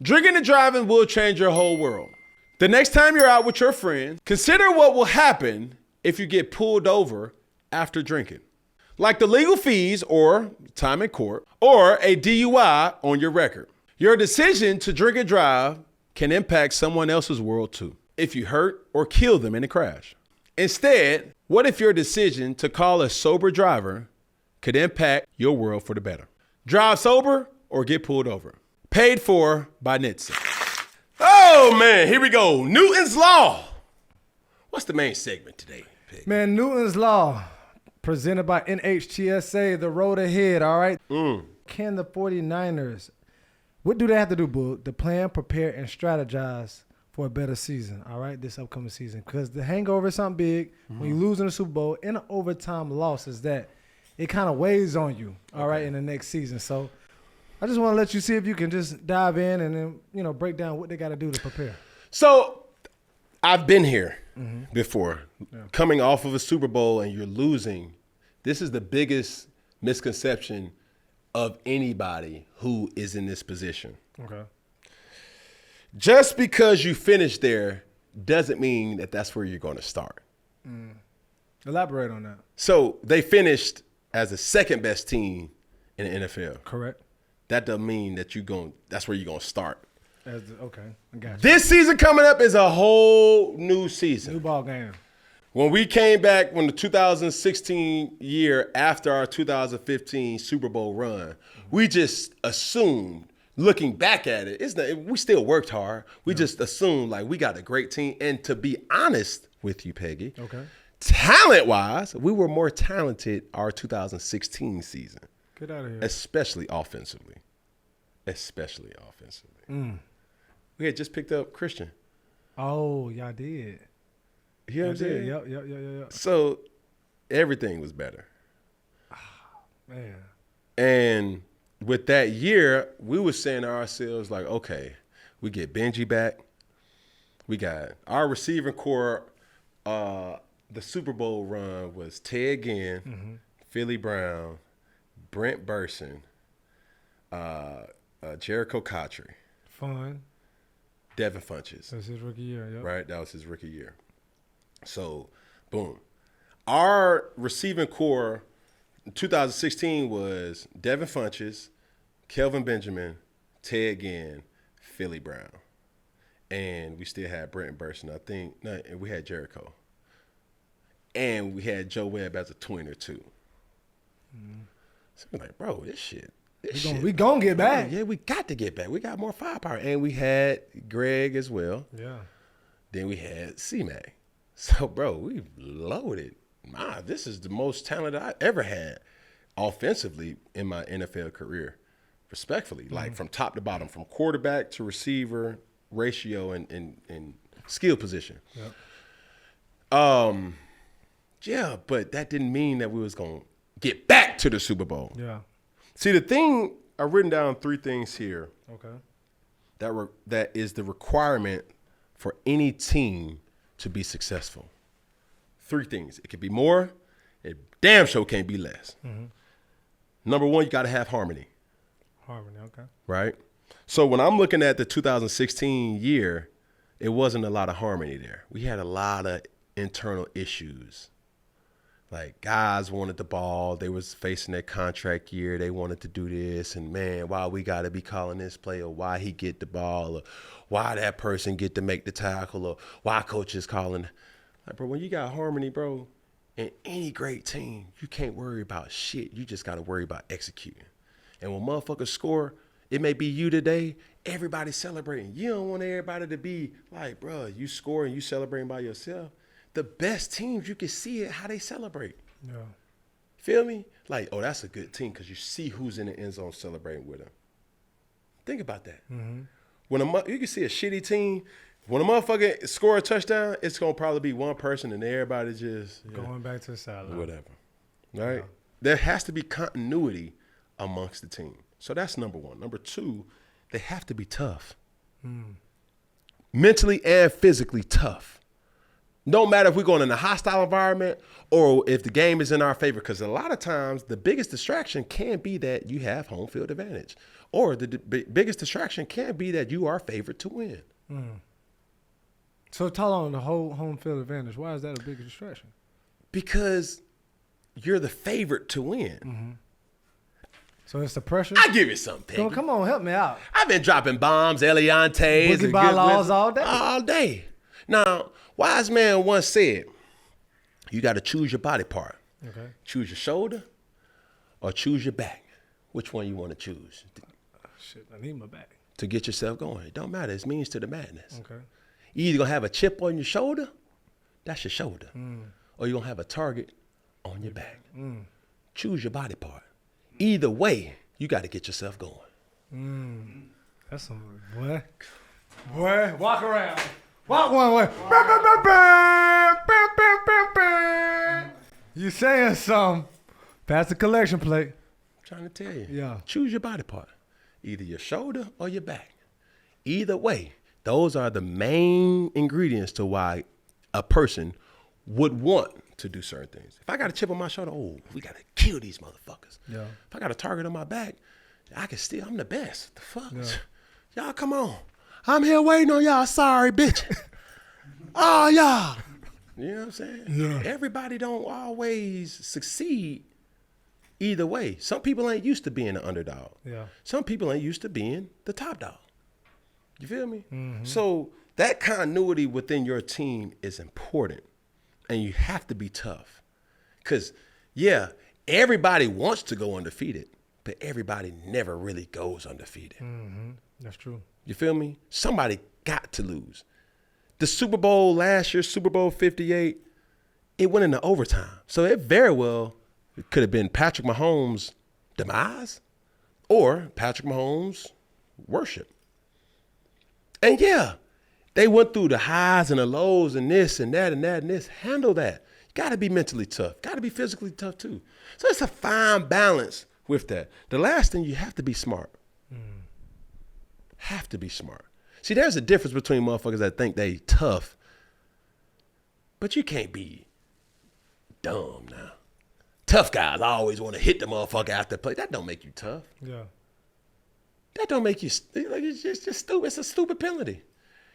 Drinking and driving will change your whole world. The next time you're out with your friends, consider what will happen if you get pulled over after drinking. Like the legal fees or time in court or a DUI on your record. Your decision to drink and drive can impact someone else's world too, if you hurt or kill them in a crash. Instead, what if your decision to call a sober driver could impact your world for the better? Drive sober or get pulled over. Paid for by NHTSA. Oh man, here we go. Newton's Law. What's the main segment today, Peggy? Man, Newton's Law, presented by NHTSA, the road ahead, all right? Can the 49ers, what do they have to do, Boo? To plan, prepare, and strategize for a better season, all right, this upcoming season? Because the hangover is something big. When you lose in the Super Bowl, in an overtime loss is that it kind of weighs on you, all right, in the next season. So I just want to let you see if you can just dive in and then, you know, break down what they got to do to prepare. So I've been here before, coming off of a Super Bowl and you're losing. This is the biggest misconception of anybody who is in this position. Okay. Just because you finish there doesn't mean that that's where you're going to start. Elaborate on that. So they finished as the second best team in the NFL. Correct. That doesn't mean that that's where you're going to start. Okay, I got you. This season coming up is a whole new season. New ball game. When we came back when the 2016 year after our 2015 Super Bowl run, we just assumed, looking back at it, we still worked hard. We just assumed like we got a great team. And to be honest with you, Peggy, talent-wise, we were more talented our 2016 season. Get out of here. Especially offensively. We had just picked up Christian. Oh, y'all did. You know what I'm saying? Yep. So everything was better. Man. And with that year, we were saying to ourselves, like, okay, we get Benji back. We got our receiving core. The Super Bowl run was Ted Ginn, Philly Brown, Brent Burson, Jericho Cotry. Fun. Devin Funches. That's his rookie year, yep. Right? That was his rookie year. So, boom. Our receiving core in 2016 was Devin Funches, Kelvin Benjamin, Ted Ginn, Philly Brown. And we still had Brent Burson, I think. No, and we had Jericho. And we had Joe Webb as a tweener, too. So we're like, bro, this shit. We gonna get back. Yeah, we got to get back. We got more firepower. And we had Greg as well. Yeah. Then we had C-Mac. So, bro, we loaded. This is the most talent I ever had offensively in my NFL career, respectfully. Like from top to bottom, from quarterback to receiver ratio and skill position. Yep. Yeah, but that didn't mean that we was going to get back to the Super Bowl. Yeah. See, the thing, I've written down 3 things here. Okay. That is the requirement for any team to be successful. 3 things. It could be more. It damn sure can't be less. Number 1, you got to have harmony. Harmony, okay. Right? So when I'm looking at the 2016 year, it wasn't a lot of harmony there. We had a lot of internal issues. Like, guys wanted the ball. They was facing their contract year. They wanted to do this. And, man, why we got to be calling this play, or why he get the ball, or why that person get to make the tackle, or why coach is calling. Like, bro, when you got harmony, bro, in any great team, you can't worry about shit. You just got to worry about executing. And when motherfuckers score, it may be you today, everybody's celebrating. You don't want everybody to be like, bro, you score and you celebrating by yourself. The best teams, you can see it, how they celebrate. Yeah. Feel me? Like, oh, that's a good team because you see who's in the end zone celebrating with them. Think about that. When you can see a shitty team, when a motherfucker score a touchdown, it's going to probably be one person and everybody just going back to the sideline. Whatever. Right? Yeah. There has to be continuity amongst the team. So that's number 1. Number 2, they have to be tough. Mentally and physically tough. No matter if we're going in a hostile environment or if the game is in our favor, because a lot of times the biggest distraction can be that you have home field advantage, or the biggest distraction can be that you are favored to win. So tell on the whole home field advantage. Why is that a big distraction? Because you're the favorite to win. So it's the pressure? I give you something, Peggy. Come on, help me out. I've been dropping bombs, Eliantes. Boogie bylaws all day. All day. Now, wise man once said, you got to choose your body part. Okay. Choose your shoulder or choose your back. Which one you want to choose? Shit, I need my back. To get yourself going. It don't matter. It's means to the madness. Okay. You either going to have a chip on your shoulder, that's your shoulder. Or you're going to have a target on your back. Choose your body part. Either way, you got to get yourself going. That's some boy. Boy, walk around. Walk one way. You saying something? Pass the collection plate. I'm trying to tell you. Yeah. Choose your body part. Either your shoulder or your back. Either way, those are the main ingredients to why a person would want to do certain things. If I got a chip on my shoulder, we got to kill these motherfuckers. Yeah. If I got a target on my back, I'm the best. The fuck? Yeah. Y'all, come on. I'm here waiting on y'all sorry bitches. Oh, y'all. You know what I'm saying? Yeah. Everybody don't always succeed either way. Some people ain't used to being the underdog. Yeah. Some people ain't used to being the top dog. You feel me? So that continuity within your team is important. And you have to be tough. Because, yeah, everybody wants to go undefeated, but everybody never really goes undefeated. That's true. You feel me? Somebody got to lose. The Super Bowl last year, Super Bowl 58, it went into overtime. So it very well could have been Patrick Mahomes' demise or Patrick Mahomes' worship. And yeah, they went through the highs and the lows and this and that and that and this. Handle that. You got to be mentally tough. Got to be physically tough too. So it's a fine balance with that. The last thing, you have to be smart. Have to be smart. See, there's a difference between motherfuckers that think they tough, but you can't be dumb now. Tough guys always want to hit the motherfucker after play. That don't make you tough. Yeah. That don't make you, like, it's just stupid. It's a stupid penalty.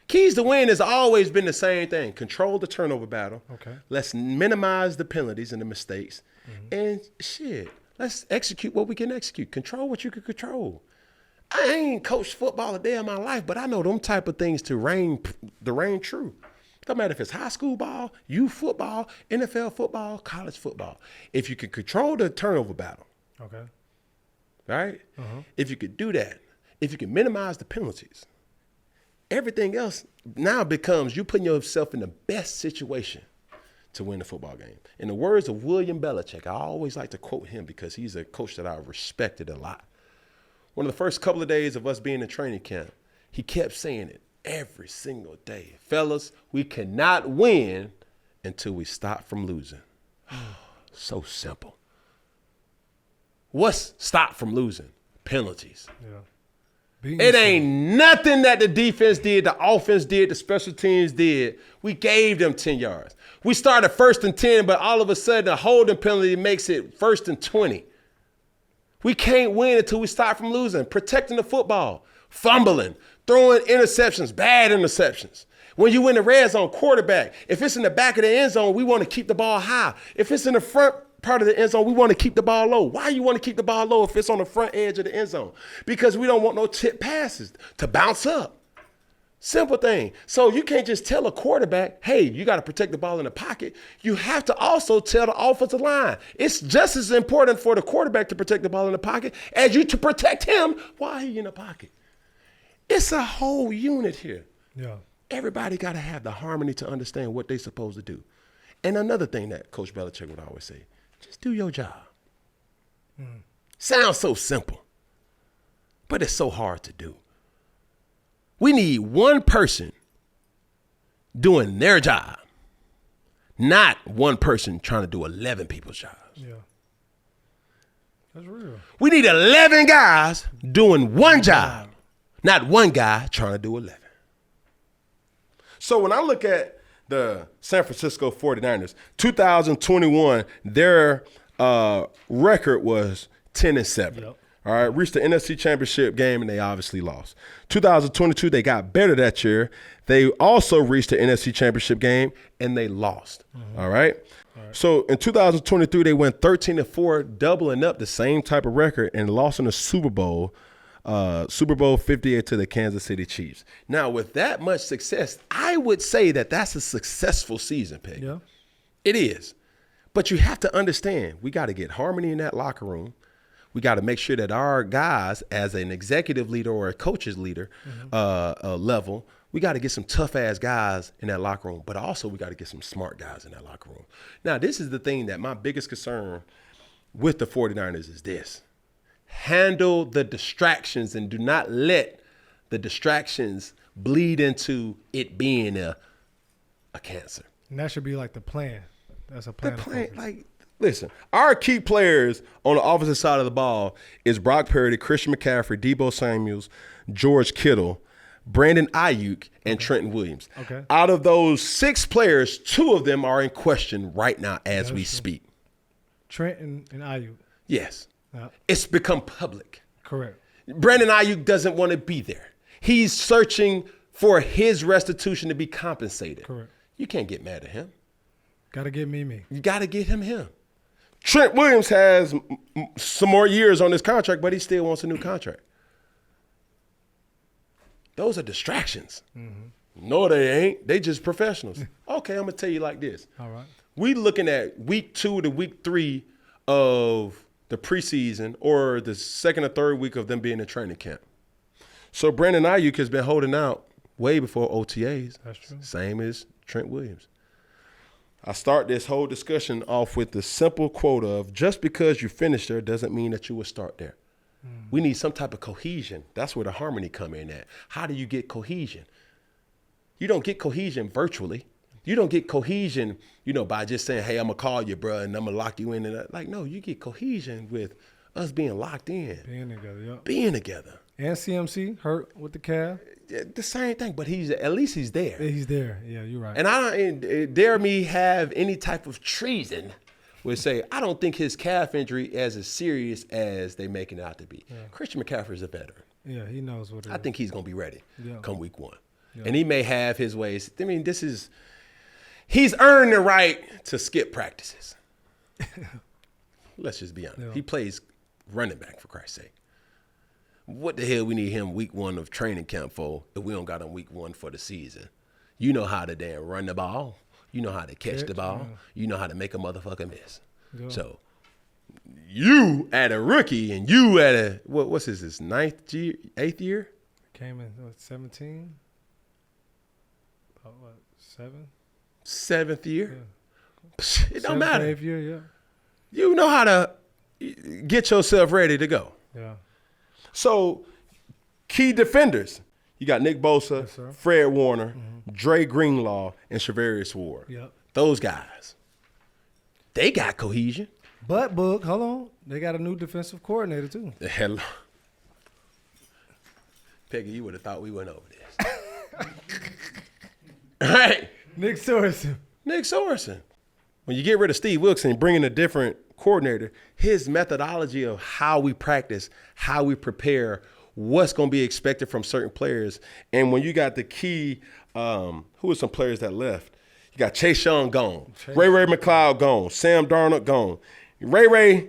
Keys to win has always been the same thing. Control the turnover battle. Okay. Let's minimize the penalties and the mistakes. And shit, let's execute what we can execute. Control what you can control. I ain't coached football a day in my life, but I know them type of things to reign true. Don't matter if it's high school ball, youth football, NFL football, college football. If you can control the turnover battle, Okay. right? If you could do that, if you can minimize the penalties, everything else now becomes you putting yourself in the best situation to win the football game. In the words of William Belichick, I always like to quote him because he's a coach that I respected a lot. One of the first couple of days of us being in training camp, he kept saying it every single day. Fellas, we cannot win until we stop from losing. So simple. What's stop from losing? Penalties. Yeah. It ain't nothing that the defense did, the offense did, the special teams did. We gave them 10 yards. We started 1st and 10, but all of a sudden a holding penalty makes it 1st and 20. We can't win until we stop from losing. Protecting the football, fumbling, throwing interceptions, bad interceptions. When you win the red zone, quarterback, if it's in the back of the end zone, we want to keep the ball high. If it's in the front part of the end zone, we want to keep the ball low. Why you want to keep the ball low if it's on the front edge of the end zone? Because we don't want no tip passes to bounce up. Simple thing. So you can't just tell a quarterback, hey, you got to protect the ball in the pocket. You have to also tell the offensive line. It's just as important for the quarterback to protect the ball in the pocket as you to protect him while he's in the pocket. It's a whole unit here. Yeah. Everybody got to have the harmony to understand what they're supposed to do. And another thing that Coach Belichick would always say, just do your job. Sounds so simple, but it's so hard to do. We need one person doing their job, not one person trying to do 11 people's jobs. Yeah. That's real. We need 11 guys doing one job, not one guy trying to do 11. So when I look at the San Francisco 49ers. 2021, their record was 10-7. Yep. All right, reached the NFC Championship game, and they obviously lost. 2022, they got better that year. They also reached the NFC Championship game, and they lost. All right? So in 2023, they went 13-4, doubling up the same type of record, and lost in the Super Bowl 58 to the Kansas City Chiefs. Now, with that much success, I would say that that's a successful season, Peggy. Yeah. It is. But you have to understand, we got to get harmony in that locker room. We got to make sure that our guys, as an executive leader or a coach's leader level, we got to get some tough-ass guys in that locker room. But also we got to get some smart guys in that locker room. Now, this is the thing that my biggest concern with the 49ers is this. Handle the distractions and do not let the distractions bleed into it being a cancer. And that should be like the plan. That's a plan. Listen, our key players on the offensive side of the ball is Brock Purdy, Christian McCaffrey, Deebo Samuels, George Kittle, Brandon Ayuk, and Trenton Williams. Okay. Out of those 6 players, 2 of them are in question right now as we speak. Trenton and Ayuk. Yes. Yeah. It's become public. Correct. Brandon Ayuk doesn't want to be there. He's searching for his restitution to be compensated. Correct. You can't get mad at him. Got to get me. You got to get him. Trent Williams has some more years on his contract, but he still wants a new contract. Those are distractions. Mm-hmm. No, they ain't. They just professionals. Okay, I'm going to tell you like this. All right. We looking at week 2 to week 3 of the preseason or the second or third week of them being in training camp. So Brandon Ayuk has been holding out way before OTAs. That's true. Same as Trent Williams. I start this whole discussion off with the simple quote of, just because you finish there doesn't mean that you will start there. We need some type of cohesion. That's where the harmony come in at. How do you get cohesion? You don't get cohesion virtually. You don't get cohesion, by just saying, hey, I'm going to call you, bro, and I'm going to lock you in. And no, you get cohesion with us being locked in. Being together. And CMC hurt with the calf. The same thing, but at least he's there. He's there. Yeah, you're right. And I don't dare me have any type of treason would say, I don't think his calf injury is as serious as they making it out to be. Yeah. Christian McCaffrey is a veteran. Yeah, he knows what it is. I think he's going to be ready come week 1. Yeah. And he may have his ways. I mean, he's earned the right to skip practices. Let's just be honest. Yeah. He plays running back, for Christ's sake. What the hell we need him week 1 of training camp for if we don't got him week 1 for the season? You know how to damn run the ball. You know how to catch the ball. Yeah. You know how to make a motherfucker miss. Yeah. So you at a rookie and you at a, what's this 8th year? Came in 17? About what, 7? 7th year? Yeah. It don't matter. 8th year, yeah. You know how to get yourself ready to go. Yeah. So, key defenders. You got Nick Bosa, yes, Fred Warner, Dre Greenlaw, and Shavarius Ward. Yep. Those guys. They got cohesion. But, Book, hold on. They got a new defensive coordinator, too. Hello. Peggy, you would have thought we went over this. All right. Nick Sorensen. When you get rid of Steve Wilkes and bring in a different coordinator, his methodology of how we practice, how we prepare, what's going to be expected from certain players. And when you got the key, who are some players that left? You got Chase Young gone, Ray McLeod gone, Sam Darnold gone,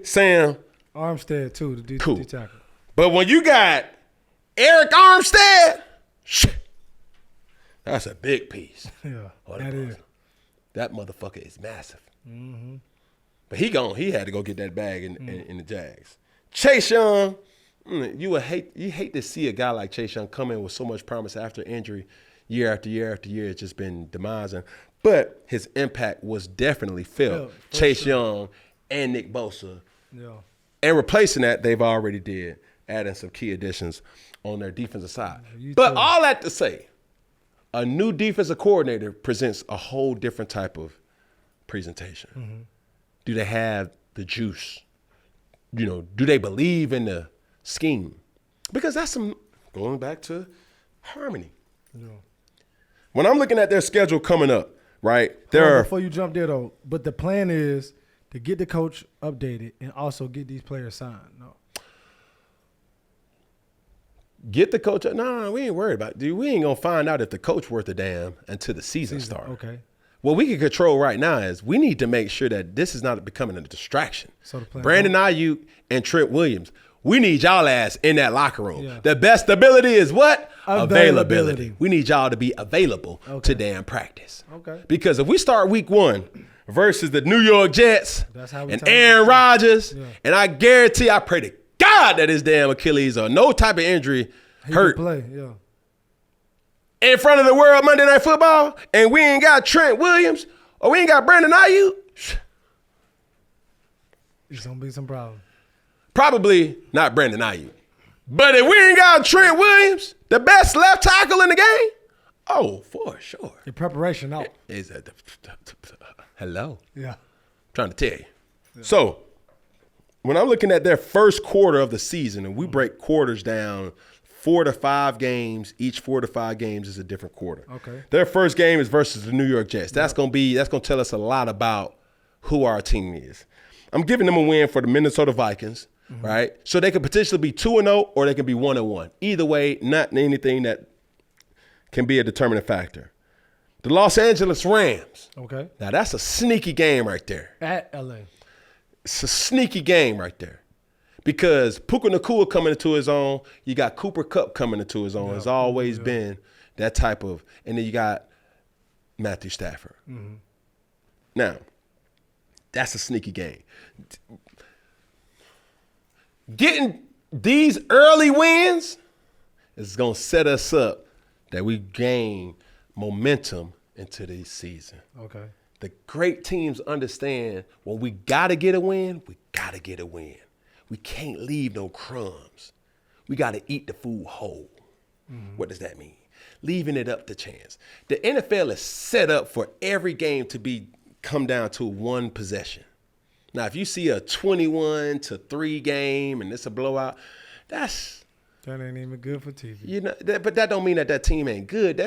Sam. Armstead, too, the D tackle. But when you got Eric Armstead, that's a big piece. Yeah, that is. That motherfucker is massive. Mm-hmm. But he had to go get that bag in the Jags. Chase Young, you hate to see a guy like Chase Young come in with so much promise after injury, year after year after year. It's just been demising. But his impact was definitely felt. Chase Young and Nick Bosa. Yeah. And replacing that, they've already did, adding some key additions on their defensive side. But all that to say, a new defensive coordinator presents a whole different type of presentation. Mm-hmm. Do they have the juice? Do they believe in the scheme? Because that's going back to harmony. Yeah. When I'm looking at their schedule coming up, right? Before you jump there, though, but the plan is to get the coach updated and also get these players signed. No. Get the coach. No, we ain't worried about it. Dude, we ain't going to find out if the coach worth a damn until the season starts. Okay. What we can control right now is we need to make sure that this is not becoming a distraction. So the plan Brandon Ayuk and Trent Williams, we need y'all ass in that locker room. Yeah. The best ability is what? Availability. We need y'all to be available to damn practice. Okay. Because if we start week 1 versus the New York Jets and talk Aaron Rodgers, Yeah. and I guarantee, I pray to God that his damn Achilles or no type of injury he hurt can play, yeah. in front of the world Monday Night Football, and we ain't got Trent Williams or we ain't got Brandon Ayuk, There's gonna be some problems. probably not Brandon Ayuk. But if we ain't got Trent Williams, the best left tackle in the game, oh, for sure. Your preparation out. Is that hello? Yeah. I'm trying to tell you. Yeah. So when I'm looking at their first quarter of the season, and we break quarters down 4 to 5 games, each 4 to 5 games is a different quarter. Okay. Their first game is versus the New York Jets. That's gonna tell us a lot about who our team is. I'm giving them a win for the Minnesota Vikings, right? So they could potentially be 2-0 or they can be 1-1. Either way, not anything that can be a determining factor. The Los Angeles Rams. Okay. Now that's a sneaky game right there. At LA. It's a sneaky game right there. Because Puka Nacua coming into his own, you got Cooper Kupp coming into his own. It's always been that type of, and then you got Matthew Stafford. Mm-hmm. Now, that's a sneaky game. Getting these early wins is going to set us up that we gain momentum into this season. Okay. The great teams understand when we got to get a win, we got to get a win. We can't leave no crumbs. We got to eat the food whole. Mm-hmm. What does that mean? Leaving it up to chance. The NFL is set up for every game to come down to one possession. Now, if you see a 21-3 game and it's a blowout, that ain't even good for TV. You know, but that don't mean that team ain't good.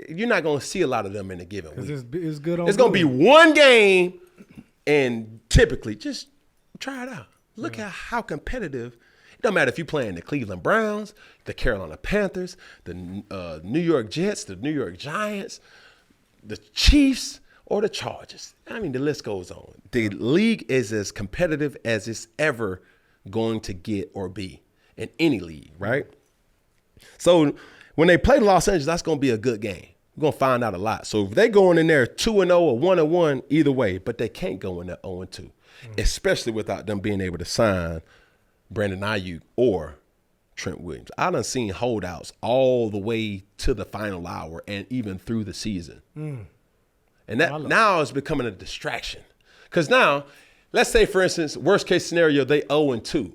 You're not going to see a lot of them in a given week. It's good on. It's going to be one game, and typically just try it out. Look at how competitive. It don't matter if you're playing the Cleveland Browns, the Carolina Panthers, the New York Jets, the New York Giants, the Chiefs, or the Chargers. I mean, the list goes on. The league is as competitive as it's ever going to get or be in any league, right? So when they play Los Angeles, that's going to be a good game. We're going to find out a lot. So if they going in there 2-0 or 1-1, either way, but they can't go in there 0-2, especially without them being able to sign Brandon Ayuk or Trent Williams. I done seen holdouts all the way to the final hour and even through the season. And that now is becoming a distraction. Because now, let's say, for instance, worst case scenario, they 0-2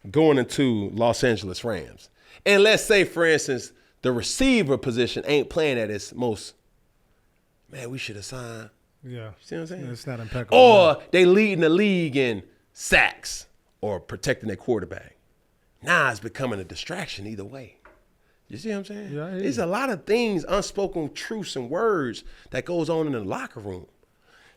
going into Los Angeles Rams. And let's say, for instance, the receiver position ain't playing at its most, man, we should have signed. Yeah. See what I'm saying? It's not impeccable. Or they leading the league in sacks or protecting their quarterback. Now it's becoming a distraction either way. You see what I'm saying? Yeah, There's a lot of things, unspoken truths and words that goes on in the locker room.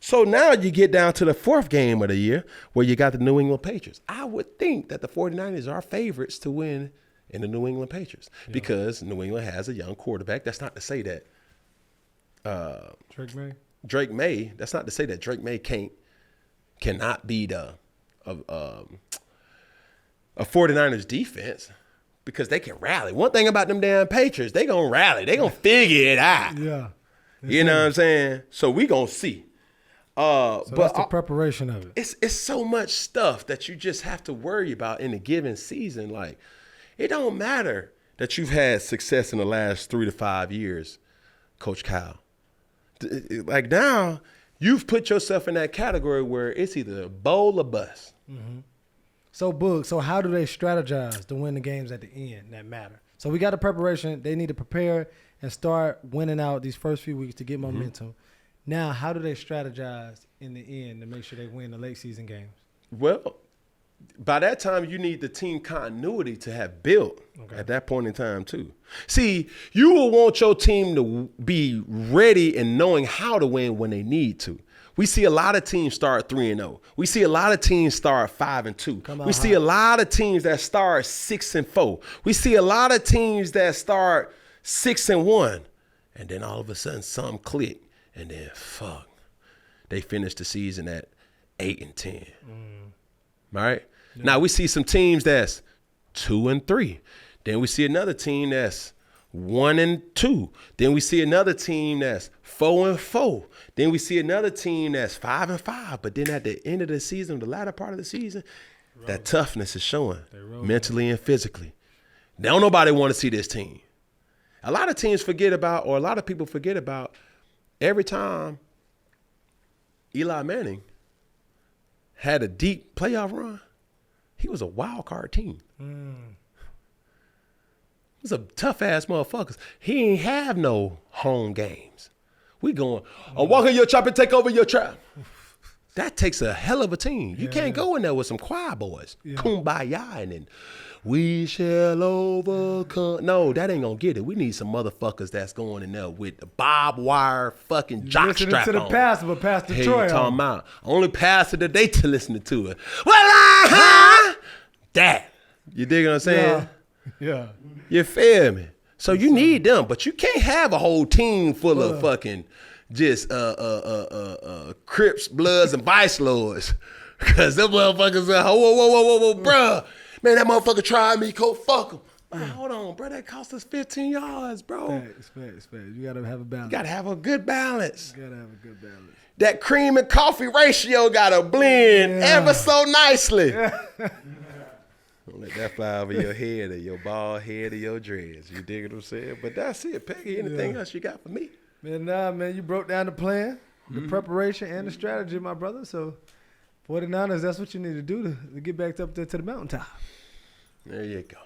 So now you get down to the 4th game of the year where you got the New England Patriots. I would think that the 49ers are favorites to win in the New England Patriots because New England has a young quarterback. That's not to say that Drake May. That's not to say that Drake May cannot beat a 49ers defense. Because they can rally. One thing about them damn Patriots, they gonna rally. They gonna figure it out. Yeah. You know what I'm saying? So we gonna see. But that's the preparation of it. It's so much stuff that you just have to worry about in a given season. Like, it don't matter that you've had success in the last 3 to 5 years, Coach Kyle. Like now, you've put yourself in that category where it's either a bowl or bust. Mm-hmm. So, Boog, how do they strategize to win the games at the end that matter? So we got the preparation. They need to prepare and start winning out these first few weeks to get momentum. Now, how do they strategize in the end to make sure they win the late season games? Well, by that time, you need the team continuity to have built at that point in time, too. See, you will want your team to be ready and knowing how to win when they need to. We see a lot of teams start 3-0. We see a lot of teams start 5-2. We see a lot of teams that start 6-4. We see a lot of teams that start 6-1. And then all of a sudden, something click. And then, fuck, they finish the season at 8-10. Right? Yeah. Now we see some teams that's 2-3. Then we see another team that's 1-2. Then we see another team that's 4-4. Then we see another team that's 5-5. But then at the end of the season, the latter part of the season, that toughness is showing mentally and physically. Don't nobody want to see this team. A lot of teams forget about, or a lot of people forget about, every time Eli Manning had a deep playoff run, he was a wild card team. It was a tough ass motherfuckers. He ain't have no home games. We going, walk in your trap and take over your trap. That takes a hell of a team. You can't go in there with some choir boys. Kumbaya and then we shall overcome. No, that ain't gonna get it. We need some motherfuckers that's going in there with the barbed wire fucking jock listening strap to the on. pastor, but Pastor Hey, Troy you talking about only pastor that they to listening to it. Well, that. You dig what I'm saying? Yeah. You feel me? So you need them, but you can't have a whole team full of fucking just Crips, Bloods, and Vice Lords. Cause them motherfuckers are, whoa, bruh. Man, that motherfucker tried me, coach, fuck him. Man, hold on, bro, that cost us 15 yards, bro. Facts. You gotta have a balance. You gotta have a good balance. Balance. That cream and coffee ratio gotta blend ever so nicely. Don't let that fly over your head or your bald head or your dreads. You dig what I'm saying? But that's it, Peggy. Anything else you got for me? Man, you broke down the plan, the preparation, and the strategy, my brother. So 49ers, that's what you need to do to get back up there to the mountaintop. There you go.